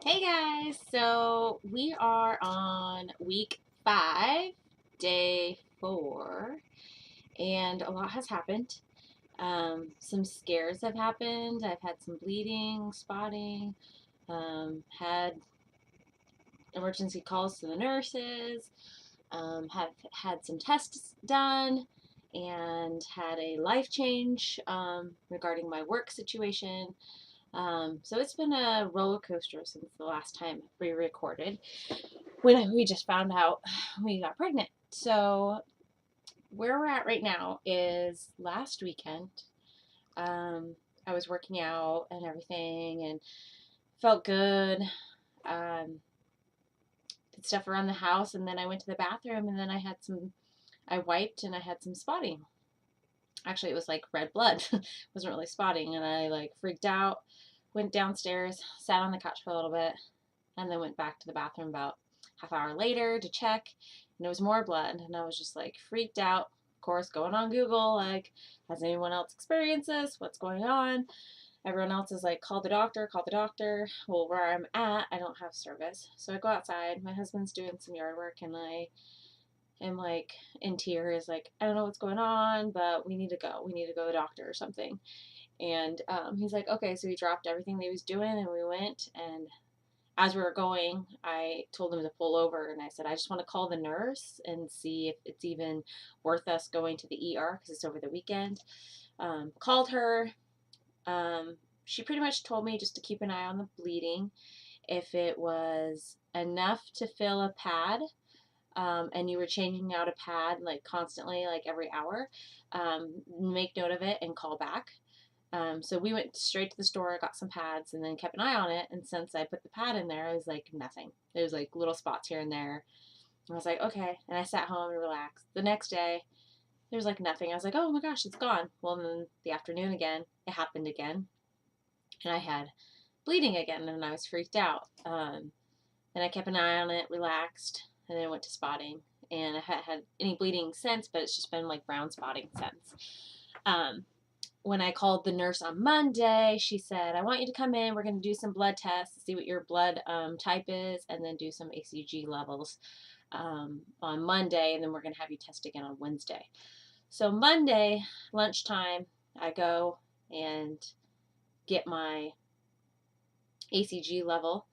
Hey guys, so we are on week 5, day 4, and a lot has happened. Some scares have happened. I've had some bleeding, spotting, had emergency calls to the nurses, have had some tests done, and had a life change regarding my work situation. So it's been a roller coaster since the last time we recorded when we just found out we got pregnant. So where we're at right now is last weekend. Um, I was working out and everything and felt good. Um, did stuff around the house and then I went to the bathroom and then I wiped and I had some spotting. Actually, it was like red blood. It wasn't really spotting and I like freaked out, went downstairs, sat on the couch for a little bit, and then went back to the bathroom about half hour later to check, and it was more blood, and I was just like freaked out. Of course, going on Google, like, has anyone else experienced this? What's going on? Everyone else is like, call the doctor, call the doctor. Well, where I'm at, I don't have service. So I go outside. My husband's doing some yard work, and I am like in tears, like, I don't know what's going on, but we need to go. We need to go to the doctor or something. And he's like, okay. So he dropped everything that he was doing, and we went. And as we were going, I told him to pull over and I said, I just want to call the nurse and see if it's even worth us going to the ER because it's over the weekend. Called her. She pretty much told me just to keep an eye on the bleeding. If it was enough to fill a pad, and you were changing out a pad like constantly, like every hour, make note of it and call back. So we went straight to the store, got some pads, and then kept an eye on it. And since I put the pad in there, it was like nothing. There was like little spots here and there. I was like, okay. And I sat home and relaxed. The next day, there was like nothing. I was like, oh my gosh, it's gone. Well, then the afternoon again, it happened again. And I had bleeding again, and I was freaked out. And I kept an eye on it, relaxed, and then went to spotting. And I hadn't had any bleeding since, but it's just been like brown spotting since. Um, when I called the nurse on Monday, she said, I want you to come in. We're going to do some blood tests to see what your blood type is, and then do some ACG levels on Monday, and then we're going to have you test again on Wednesday. So Monday, lunchtime, I go and get my ACG level.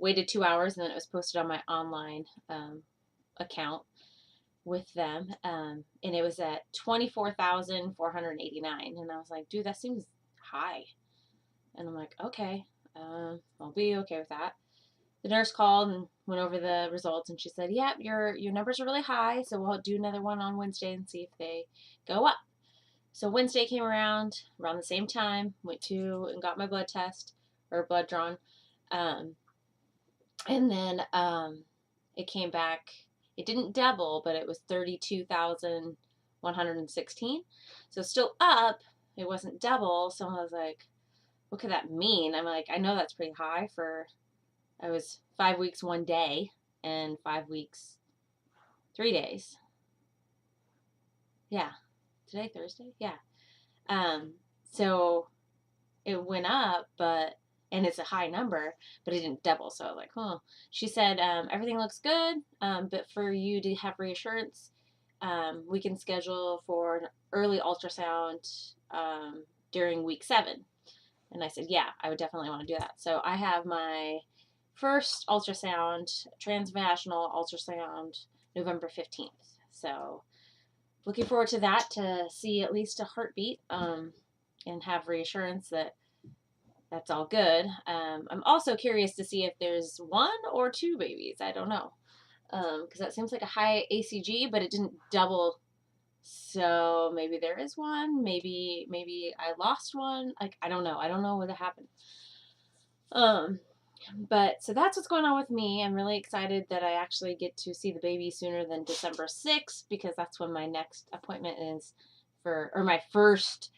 Waited 2 hours, and then it was posted on my online account with them, and it was at 24,489, and I was like, dude, that seems high. And I'm like, okay, I'll be okay with that. The nurse called and went over the results, and she said, yep, your numbers are really high, so we'll do another one on Wednesday and see if they go up. So Wednesday came around the same time, went to and got my blood test or blood drawn, um, and then it came back. It didn't double, but it was 32,116. So still up. It wasn't double. So I was like, what could that mean? I'm like, I know that's pretty high for, I was 5 weeks 1 day and 5 weeks 3 days. Yeah. Today, Thursday? Yeah. Um, so it went up, but and it's a high number, but it didn't double. So I was like, huh. She said, everything looks good, but for you to have reassurance, we can schedule for an early ultrasound during week 7. And I said, yeah, I would definitely want to do that. So I have my first ultrasound, transvaginal ultrasound, November 15th. So looking forward to that to see at least a heartbeat, and have reassurance that that's all good. I'm also curious to see if there's 1 or 2 babies. I don't know. Because that seems like a high ACG, but it didn't double. So maybe there is one. Maybe I lost one. Like, I don't know. I don't know what happened. Um, but so that's what's going on with me. I'm really excited that I actually get to see the baby sooner than December 6th, because that's when my next appointment is or my first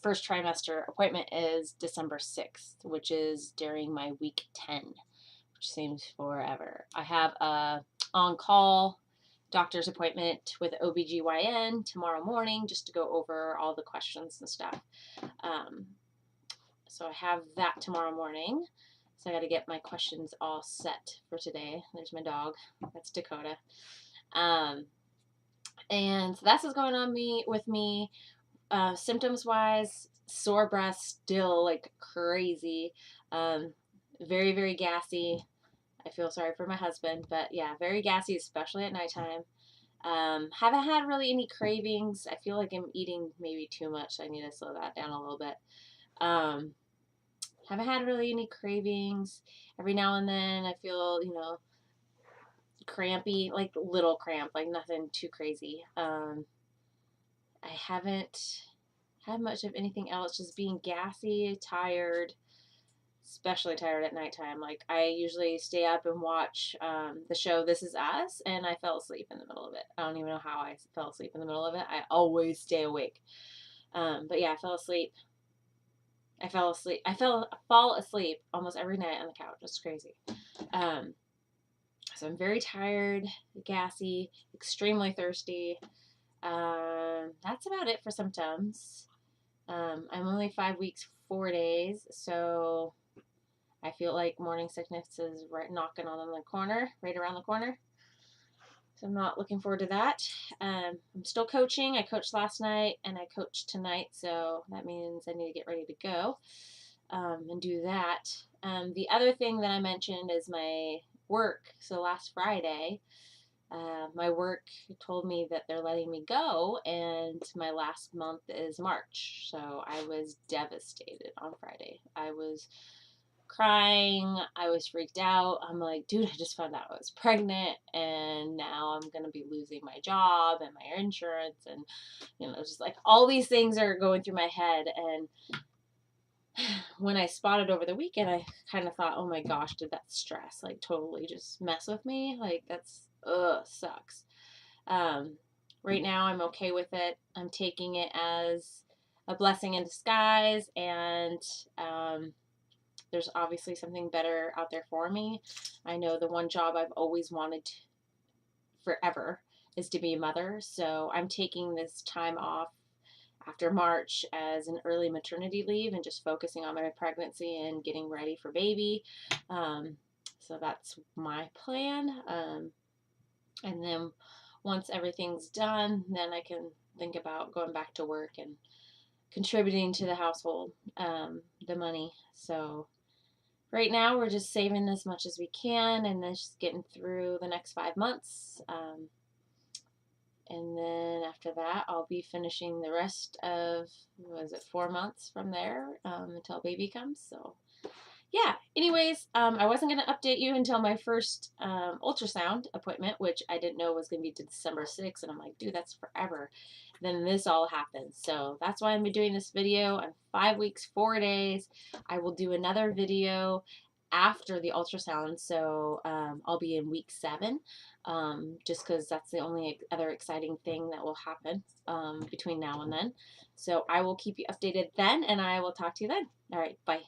trimester appointment is December 6th, which is during my week 10, which seems forever. I have a on-call doctor's appointment with OBGYN tomorrow morning just to go over all the questions and stuff. So I have that tomorrow morning. So I got to get my questions all set for today. There's my dog. That's Dakota. Um, and so that's what's going on with me. Symptoms wise, sore breast still like crazy. Very, very gassy. I feel sorry for my husband, but yeah, very gassy, especially at nighttime. Haven't had really any cravings. I feel like I'm eating maybe too much. So I need to slow that down a little bit. Haven't had really any cravings. Every now and then I feel, crampy, like little cramp, like nothing too crazy. I haven't had much of anything else, just being gassy, tired, especially tired at nighttime. Like I usually stay up and watch the show This Is Us, and I fell asleep in the middle of it. I don't even know how I fell asleep in the middle of it. I always stay awake. But yeah, I fell asleep. I fall asleep almost every night on the couch. It's crazy. Um, so I'm very tired, gassy, extremely thirsty. That's about it for symptoms. I'm only 5 weeks, 4 days, so I feel like morning sickness is right knocking on the corner, right around the corner. So I'm not looking forward to that. I'm still coaching. I coached last night and I coached tonight, so that means I need to get ready to go and do that. The other thing that I mentioned is my work. So last Friday, my work told me that they're letting me go, and my last month is March. So I was devastated on Friday. I was crying. I was freaked out. I'm like, dude, I just found out I was pregnant, and now I'm going to be losing my job and my insurance. And, just like all these things are going through my head. And when I spotted over the weekend, I kind of thought, oh my gosh, did that stress like totally just mess with me? Like, sucks. Right now, I'm okay with it. I'm taking it as a blessing in disguise, and there's obviously something better out there for me. I know the one job I've always wanted forever is to be a mother, so I'm taking this time off after March as an early maternity leave and just focusing on my pregnancy and getting ready for baby. So that's my plan. And then once everything's done, then I can think about going back to work and contributing to the household, the money. So right now we're just saving as much as we can and then just getting through the next 5 months. And then after that, I'll be finishing the rest of, 4 months from there until baby comes. So yeah, anyways, I wasn't going to update you until my first ultrasound appointment, which I didn't know was going to be December 6th. And I'm like, dude, that's forever. Then this all happened. So that's why I'm doing this video. I'm 5 weeks, 4 days. I will do another video after the ultrasound. So I'll be in week 7, just because that's the only other exciting thing that will happen between now and then. So I will keep you updated then, and I will talk to you then. All right, bye.